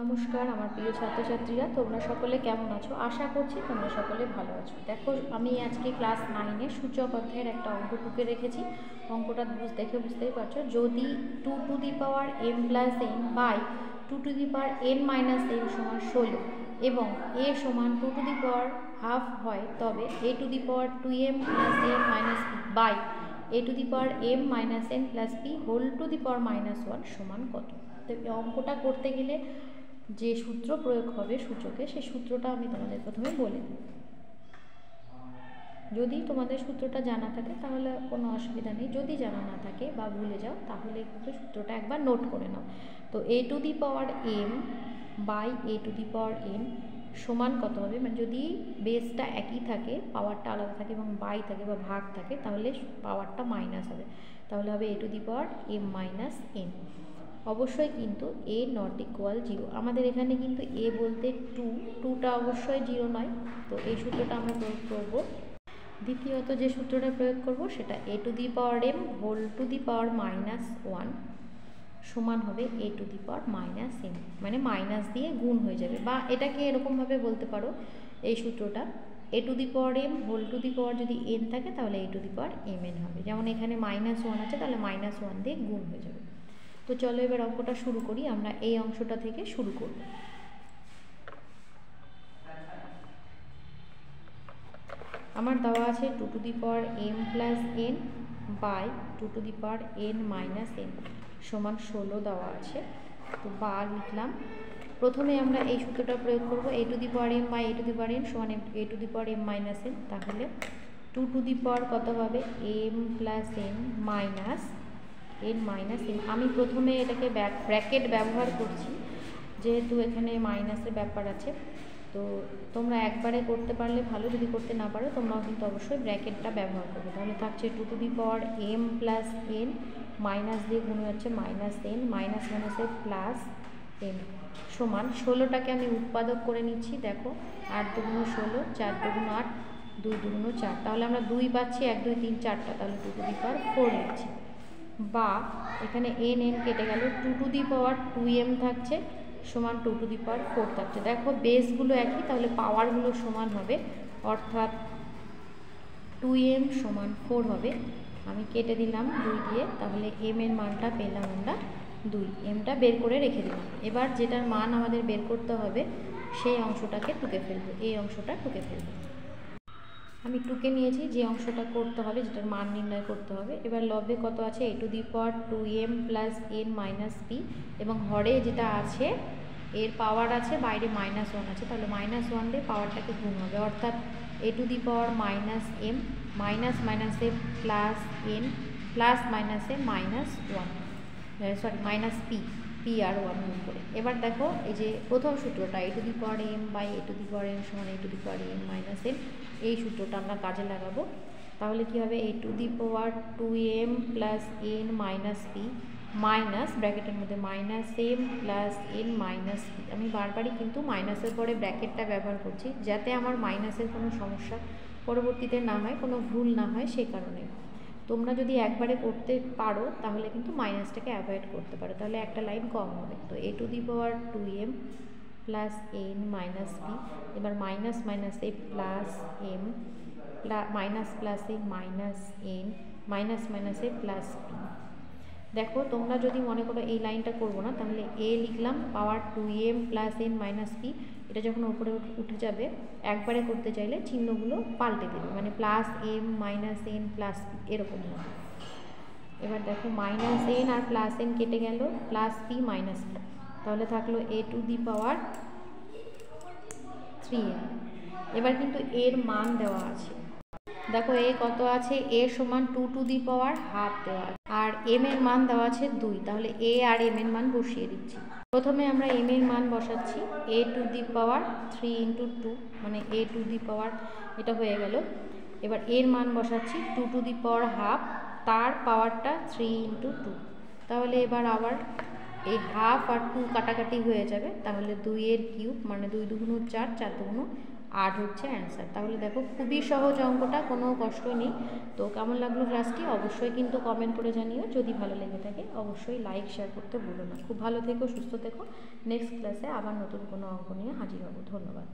নমস্কার আমার প্রিয় ছাত্রছাত্রীরা, তোমরা সকলে কেমন আছো? আশা করছি তোমরা সকলে ভালো আছো। দেখো, আমি আজকে ক্লাস 9-এ সূচক অধ্যায়ের একটা অঙ্ক টুকে রেখেছি। অঙ্কটা দেখে বুঝতেই পারছো, যদি 2 to the power m plus n by 2 to the power n minus n সমান 16 এবং a সমান 2 to the power হাফ হয়, তবে a to the power 2m plus n minus p by a to the power m minus n plus p whole to the power -1 সমান কত? তো এই অঙ্কটা করতে গেলে যে সূত্র প্রয়োগ হবে সূচকে, সেই সূত্রটা আমি তোমাদের প্রথমে বলে দিই। যদি তোমাদের সূত্রটা জানা থাকে তাহলে কোনো অসুবিধা নেই, যদি জানা না থাকে বা ভুলে যাও তাহলে কিন্তু সূত্রটা একবার নোট করে নাও। তো a to the power m by a to the power n সমান কত হবে? মানে যদি বেসটা একই থাকে, পাওয়ারটা আলাদা থাকে এবং বাই থাকে বা ভাগ থাকে, তাহলে পাওয়ারটা মাইনাস হবে। তাহলে হবে a to the power m minus n। অবশ্যই কিন্তু a নট ইকুয়াল 0। আমাদের এখানে কিন্তু a বলতে 2টা অবশ্যই 0 নয়। তো এই সূত্রটা আমরা প্রয়োগ করব। দ্বিতীয়ত যে সূত্রটা প্রয়োগ করব সেটা a to the power m whole to the power -1 সমান হবে a to the power -n, মানে মাইনাস দিয়ে গুণ হয়ে যাবে। বা এটাকে এরকমভাবে বলতে পারো, এই সূত্রটা a to the power m whole to the power যদি n থাকে তাহলে a to the power mn হবে। যেমন এখানে -1 আছে, তাহলে -1 দিয়ে গুণ হয়ে যাবে। তো চলো এবার অঙ্কটা শুরু করি। আমরা এই অংশটা থেকে শুরু করব। আমার দেওয়া আছে 2 to the power m plus n by 2 to the power n minus n সমান 16 দেওয়া আছে। তো বা লিখলাম। প্রথমে আমরা এই সূত্রটা প্রয়োগ করব, a to the power m by a to the power n সমান a to the power m minus n। তাহলে 2 টু দি পাওয়ার কত হবে? m plus n minus n minus n। আমি প্রথমে এটাকে ব্র্যাকেট ব্যবহার করছি, যেহেতু এখানে মাইনাসের ব্যাপার আছে। তো তোমরা একবারে করতে পারলে ভালো, যদি করতে না পারো তোমরাও কিন্তু অবশ্যই ব্র্যাকেটটা ব্যবহার করবে। তাহলে থাকছে 2 to the power m plus n minus দিয়ে গুণ হচ্ছে মাইনাস n মাইনাস মাইনাসে প্লাস n সমান 16টাকে আমি উৎপাদক করে নিচ্ছি। দেখো, 8 দুগুণ 16, 4 দুগুণ 8, 2 দুগুণ 4। তাহলে আমরা 2 পাচ্ছি, 1 2 3 4টা, তাহলে 2 টু দি পাওয়ার 4 লিখছি। বা এখানে n কেটে গেল, 2 টু দি পাওয়ার 2m থাকছে সমান 2 টু দি পাওয়ার 4 থাকছে। দেখো বেসগুলো একই, তাহলে পাওয়ারগুলো সমান হবে, অর্থাৎ 2m সমান 4 হবে। আমি কেটে দিলাম 2 দিয়ে, তাহলে m এর মানটা পেলাম আমরা 2। mটা বের করে রেখে দিলাম। এবার যেটার মান আমাদের বের করতে হবে সেই অংশটাকে টুকে ফেলবো, এই অংশটা টুকে ফেলবো। আমি টুকে নিয়েছি যে অংশটা করতে হবে, যেটার মান নির্ণয় করতে হবে। এবার লবে কত আছে? a to the power 2m plus n minus p, এবং হরে যেটা আছে এর পাওয়ার আছে, বাইরে -1 আছে, তাহলে -1 দিয়ে পাওয়ারটাকে গুণ হবে, অর্থাৎ a to the power minus m minus মাইনাসে প্লাস n প্লাস মাইনাসে -1, সরি মাইনাস p আর 1 গুণ করে। এবার দেখো, এই যে প্রথম সূত্রটা a to the power m by a to the power n সমান a to the power m minus n, এই সূত্রটা আমরা কাজে লাগাবো। তাহলে কি হবে? a to the power 2m plus n minus p minus ব্র্যাকেটের মধ্যে minus m plus n minus p। আমি বারবারই কিন্তু মাইনাসের পরে ব্র্যাকেটটা ব্যবহার করছি, যাতে আমার মাইনাসের কোনো সমস্যা পরবর্তীতে না হয়, কোনো ভুল না হয়, সেই কারণে। তোমরা যদি একবারে করতে পারো তাহলে কিন্তু মাইনাসটাকে অ্যাভয়েড করতে পারো, তাহলে একটা লাইন কম হবে। তো a to the power 2m plus n minus p, এবার মাইনাস মাইনাসে প্লাস m মাইনাস প্লাসে মাইনাস n মাইনাস মাইনাসে প্লাস p। দেখো, তোমরা যদি মনে করো এই লাইনটা করবো না, তাহলে a লিখলাম, পাওয়ার 2m plus n minus p, এটা যখন উপরে উঠে যাবে একবারে করতে চাইলে চিহ্নগুলো পাল্টে দেবে, মানে plus m minus n plus p এরকম হবে। এবার দেখো, মাইনাস n আর প্লাস n কেটে গেল, প্লাস p মাইনাস p, তাহলে থাকলো a to the power 3m। এবার কিন্তু এর মান দেওয়া আছে। দেখো a কত আছে? a সমান 2 টু দি পাওয়ার হাফ দেওয়া আছে, আর m এর মান দেওয়া আছে 2। তাহলে a আর m এর মান বসিয়ে দিচ্ছি। প্রথমে আমরা m এর মান বসাচ্ছি, a to the power 3 into 2, মানে a টু দি পাওয়ার, এটা হয়ে গেল। এবার এর মান বসাচ্ছি 2 টু দি পাওয়ার হাফ, তার পাওয়ারটা 3 ইন্টু 2। তাহলে এবার আবার এই হাফ আর 2 কাটাকাটি হয়ে যাবে, তাহলে 2 এর কিউব, মানে 2 দুগুণ 4, 4 দুগুণ 8 হচ্ছে অ্যান্সার। তাহলে দেখো খুবই সহজ অঙ্কটা, কোনো কষ্ট নেই। তো কেমন লাগলো ক্লাসটি অবশ্যই কিন্তু কমেন্ট করে জানিও। যদি ভালো লেগে থাকে অবশ্যই লাইক শেয়ার করতে ভুলো না। খুব ভালো থেকো, সুস্থ থেকো। নেক্সট ক্লাসে আবার নতুন কোনো অঙ্ক নিয়ে হাজির হব। ধন্যবাদ।